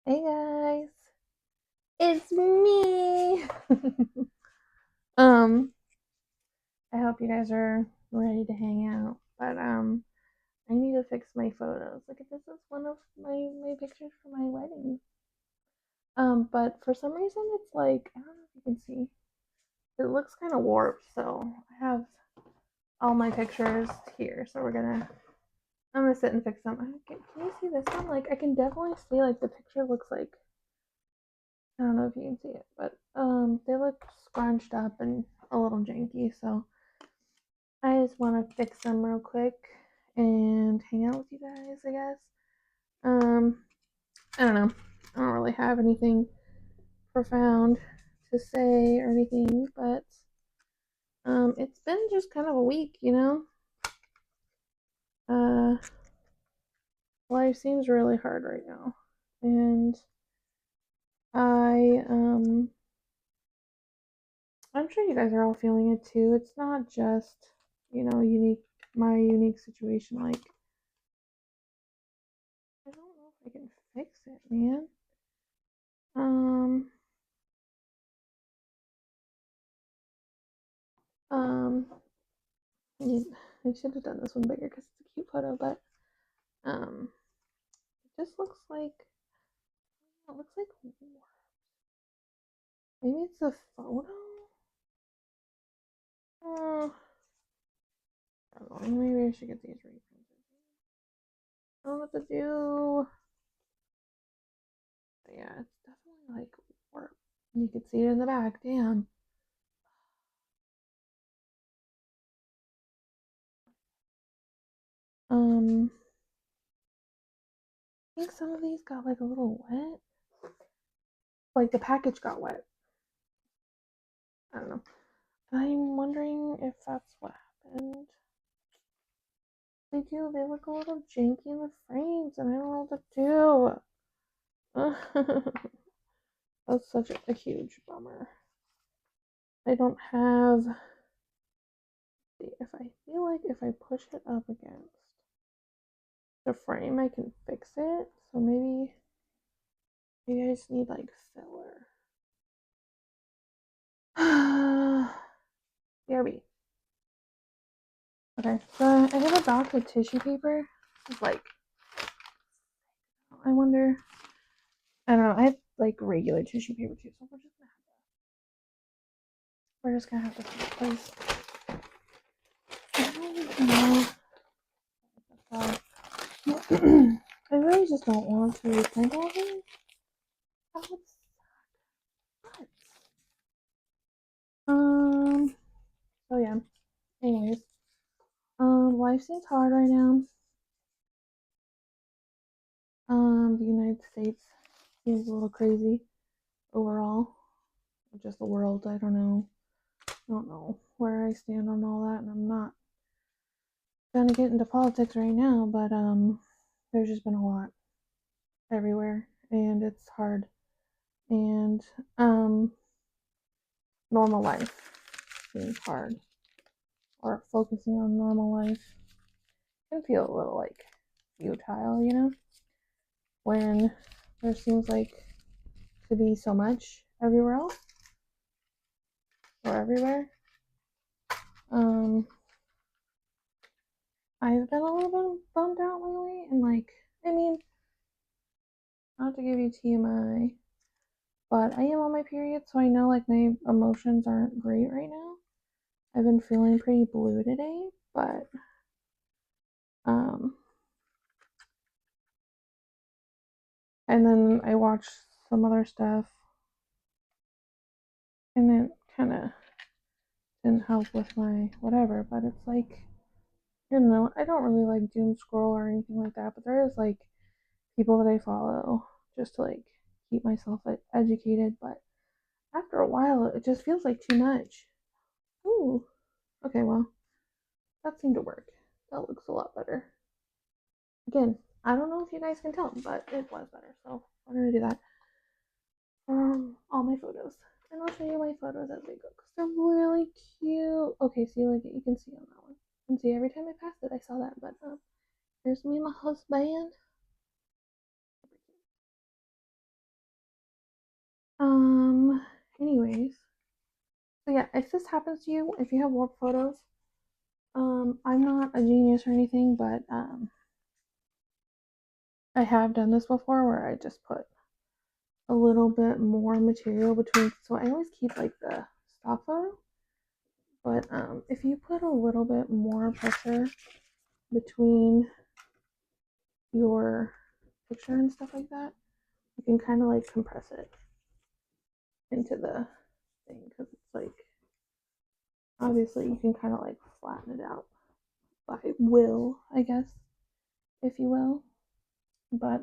Hey guys, it's me. um, I hope you guys are ready to hang out. But I need to fix my photos. Look at this is one of my pictures for my wedding. But for some reason it's like I don't know if you can see. It looks kind of warped, so I have all my pictures here. So I'm gonna sit and fix them. Can you see this one? Like I can definitely see like the picture looks like I don't know if you can see it, but they look scrunched up and a little janky. So I just want to fix them real quick and hang out with you guys. I guess. Um, I don't know. I don't really have anything profound to say or anything, but it's been just kind of a week, you know. Uh, Life seems really hard right now, and I I'm sure you guys are all feeling it too. It's not just, unique my unique situation. Like, I don't know if I can fix it, man. Um, um, I should have done this one bigger because it's a cute photo, but um, it just looks like it looks like maybe it's a photo. Oh, I don't know. Maybe I should get these reprinted. I don't know what to do. But yeah, it's definitely like warped. You can see it in the back. Damn. Um, I think some of these got like a little wet. Like the package got wet. I don't know. I'm wondering if that's what happened. They do. They look a little janky in the frames, and I don't know what to do. That's such a huge bummer. I don't have. If I feel like if I push it up against the frame, I can fix it. So maybe I just need like filler. BRB. Okay, so I have a box of tissue paper. It's like, I wonder. I don't know. I have like regular tissue paper too, so we're just gonna have to place. I I really just don't want to reprint all these. That would suck. So yeah. Anyways, life seems hard right now. The United States seems a little crazy overall. Just the world. I don't know. I don't know where I stand on all that, and I'm not gonna get into politics right now, but there's just been a lot everywhere, and it's hard. And normal life seems hard, or focusing on normal life can feel a little like futile, when there seems like to be so much everywhere else or everywhere. Um, I've been a little bit bummed out lately, and like, I mean, not to give you TMI, but I am on my period, so I know like my emotions aren't great right now. I've been feeling pretty blue today, but um, and then I watched some other stuff, and it kind of didn't help with my whatever. But it's like, I don't really like doom scroll or anything like that, but there is like people that I follow just to like keep myself educated. But after a while, it just feels like too much. Ooh, okay, well, that seemed to work. That looks a lot better. Again, I don't know if you guys can tell, but it was better. So I'm gonna do that for all my photos, and I'll show you my photos as we go because they're really cute. Okay, see, like you can see on that one. You can see every time I passed it, I saw that. But here's me and my husband. anyways, so yeah, if this happens to you, if you have warped photos, I'm not a genius or anything, but I have done this before where I just put a little bit more material between. So I always keep like the stock photo, but if you put a little bit more pressure between your picture and stuff like that, you can kind of like compress it into the thing because it's like obviously you can kind of like flatten it out by will, I guess, if you will. But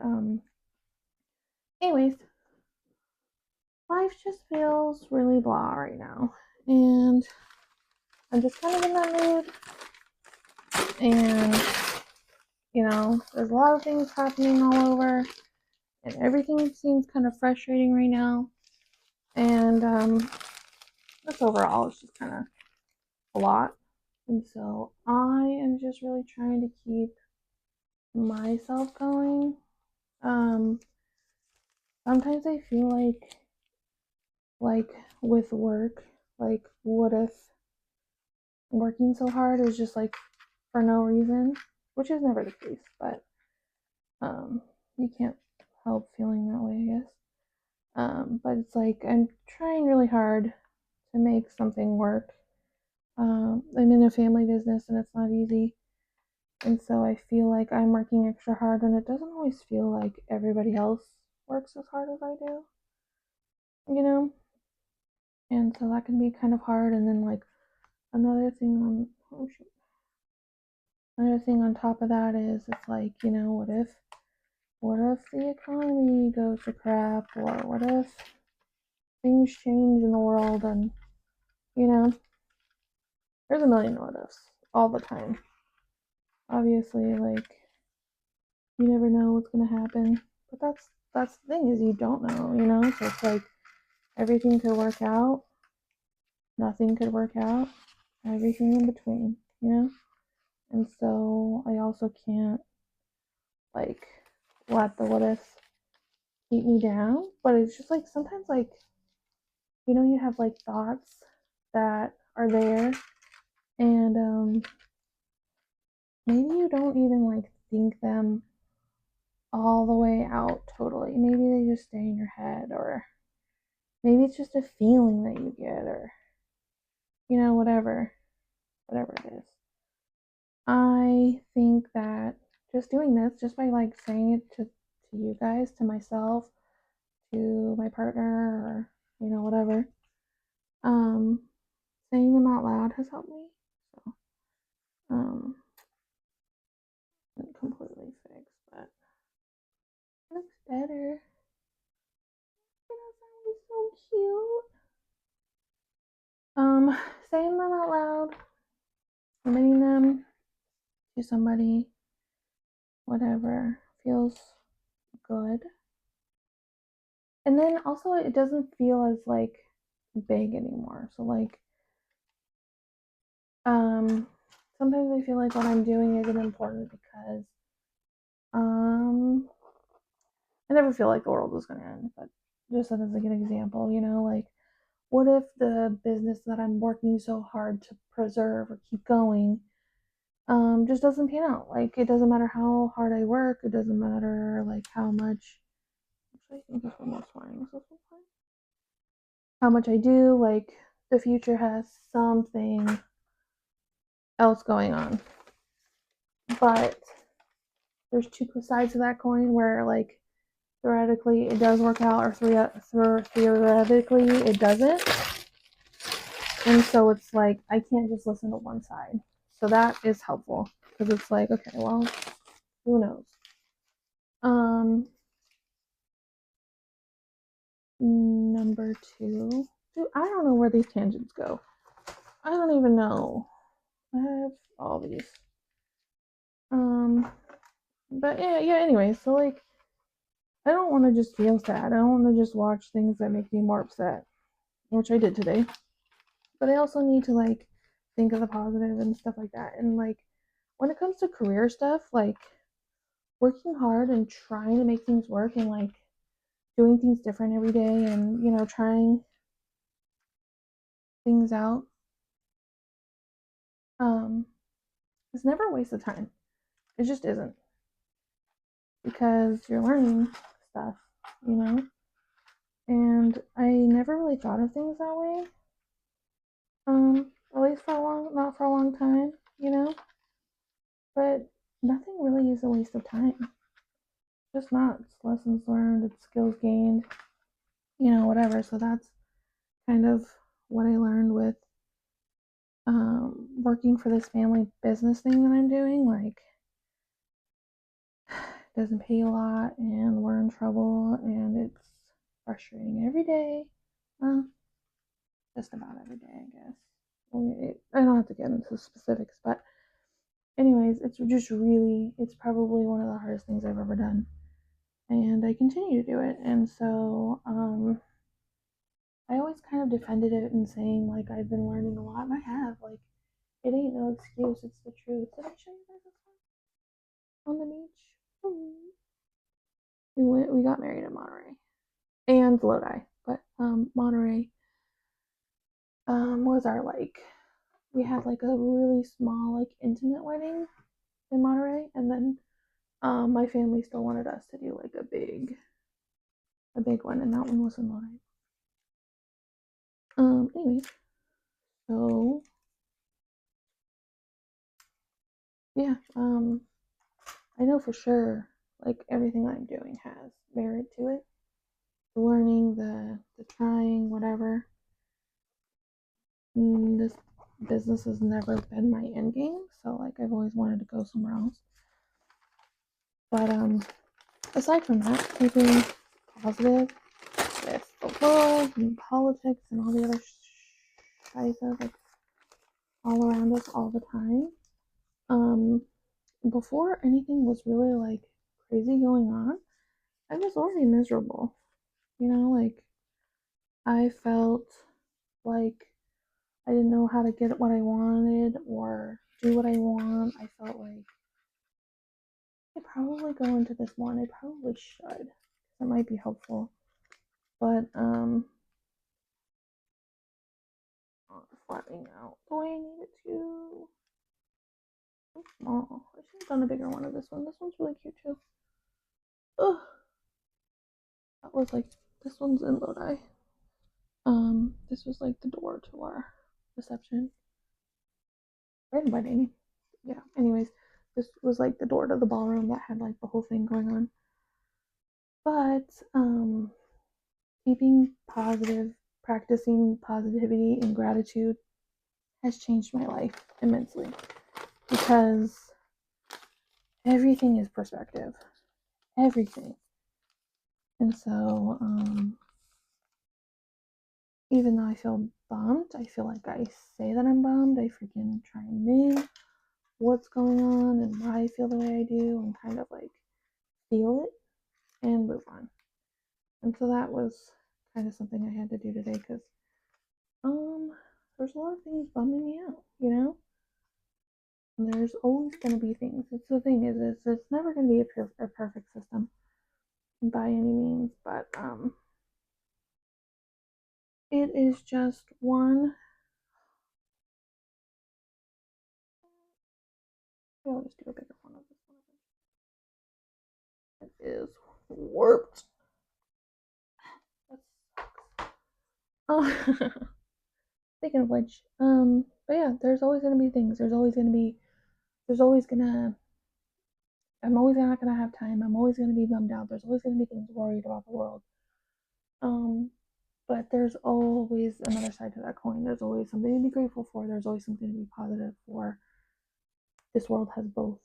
anyways, life just feels really blah right now, and I'm just kind of in that mood. And there's a lot of things happening all over, and everything seems kind of frustrating right now. And just overall, it's just kind of a lot. And so I am just really trying to keep myself going. Sometimes I feel like with work, like what if working so hard is just like for no reason, which is never the case, but you can't help feeling that way, I guess. But it's like I'm trying really hard to make something work. I'm in a family business and it's not easy. And so I feel like I'm working extra hard, and it doesn't always feel like everybody else works as hard as I do, you know? And so that can be kind of hard. And then, like, another thing on, oh shoot, another thing on top of that is it's like, what if the economy goes to crap, or what if things change in the world, and, you know, there's a million what ifs all the time. Obviously, like, you never know what's gonna happen. But that's the thing, is you don't know. So it's like everything could work out, nothing could work out, everything in between. And so I also can't like let the what ifs keep me down. But it's just like sometimes like you have like thoughts that are there, and maybe you don't even like think them all the way out totally. Maybe they just stay in your head, or maybe it's just a feeling that you get, or whatever it is. I think that just doing this, just by like saying it to you guys, to myself, to my partner, or whatever, um, saying them out loud has helped me. So, um, not completely fixed, but it looks better. It is so cute. Saying them out loud, admitting them to somebody, whatever, feels good. And then also it doesn't feel as like big anymore. So like sometimes I feel like what I'm doing isn't important because I never feel like the world is gonna end, but just as like an example, like what if the business that I'm working so hard to preserve or keep going just doesn't pan out? Like it doesn't matter how hard I work, it doesn't matter like how much. Actually, I think this one was fine. Was this one fine? How much I do, like the future has something else going on. But there's two sides to that coin where like theoretically it does work out, or theoretically it doesn't. And so it's like I can't just listen to one side. So that is helpful because it's like, okay, well, who knows? Number two. Dude, I don't know where these tangents go. I don't even know. I have all these. But yeah, anyway, so like I don't want to just feel sad. I don't want to just watch things that make me more upset, which I did today. But I also need to like think of the positive and stuff like that. And like when it comes to career stuff, like working hard and trying to make things work, and like doing things different every day, and trying things out, it's never a waste of time. It just isn't, because you're learning stuff, you know? And I never really thought of things that way. At least not for a long time, you know? But nothing really is a waste of time. Just not. It's lessons learned, it's skills gained, whatever. So that's kind of what I learned with working for this family business thing that I'm doing. Like, it doesn't pay a lot, and we're in trouble, and it's frustrating every day. Well, just about every day, I guess. I don't have to get into specifics, but anyways, it's probably one of the hardest things I've ever done. And I continue to do it. And so, I always kind of defended it and saying, like, I've been learning a lot, and I have. Like, it ain't no excuse, it's the truth. Did I show you guys this one? On the beach? We got married in Monterey. And Lodi. But, Monterey, was our, like, we had, like, a really small, like, intimate wedding in Monterey. And then, my family still wanted us to do, like, a big one. And that one was in Lodi. Anyways, so yeah, I know for sure, like, everything I'm doing has merit to it. The learning, the trying, whatever. This business has never been my end game, so, like, I've always wanted to go somewhere else. But aside from that, keeping positive with the world and politics and all the other scheiße that's all around us all the time. Before anything was really, like, crazy going on, I was already miserable. Like, I felt like I didn't know how to get what I wanted or do what I want. I felt like I probably go into this more, and I probably should. That might be helpful. But flattening out the way I need it to. So small. I should have done a bigger one of this one. This one's really cute too. Ugh. That was like, this one's in Lodi. This was like the door to our reception and wedding. Yeah. Anyways, this was like the door to the ballroom that had, like, the whole thing going on. But keeping positive, practicing positivity and gratitude has changed my life immensely, because everything is perspective. Everything. And so, even though I feel bummed, I feel like I say that I'm bummed, I freaking try and name what's going on and why I feel the way I do, and kind of, like, feel it and move on. And so that was kind of something I had to do today, because there's a lot of things bumming me out, And there's always going to be things. It's the thing is, it's never going to be a perfect system by any means, but it is just one. I'll just do a bigger one of this one. It is warped. Speaking of which, but yeah, there's always gonna be things. There's always gonna. I'm always not gonna have time. I'm always gonna be bummed out. There's always gonna be things worried about the world. Um, but there's always another side to that coin. There's always something to be grateful for. There's always something to be positive for. This world has both,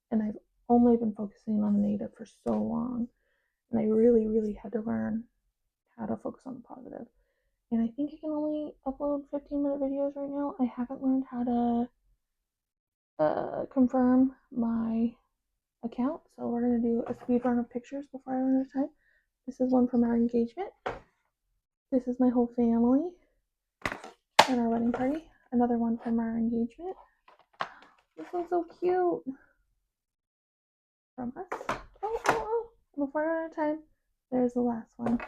and I've only been focusing on the negative for so long, and I really, really had to learn how to focus on the positive. And I think I can only upload 15-minute videos right now. I haven't learned how to confirm my account, so we're gonna do a speed run of pictures before I run out of time. This is one from our engagement. This is my whole family and our wedding party. Another one from our engagement. This one's so cute. From us. Oh. Before I run out of time, there's the last one.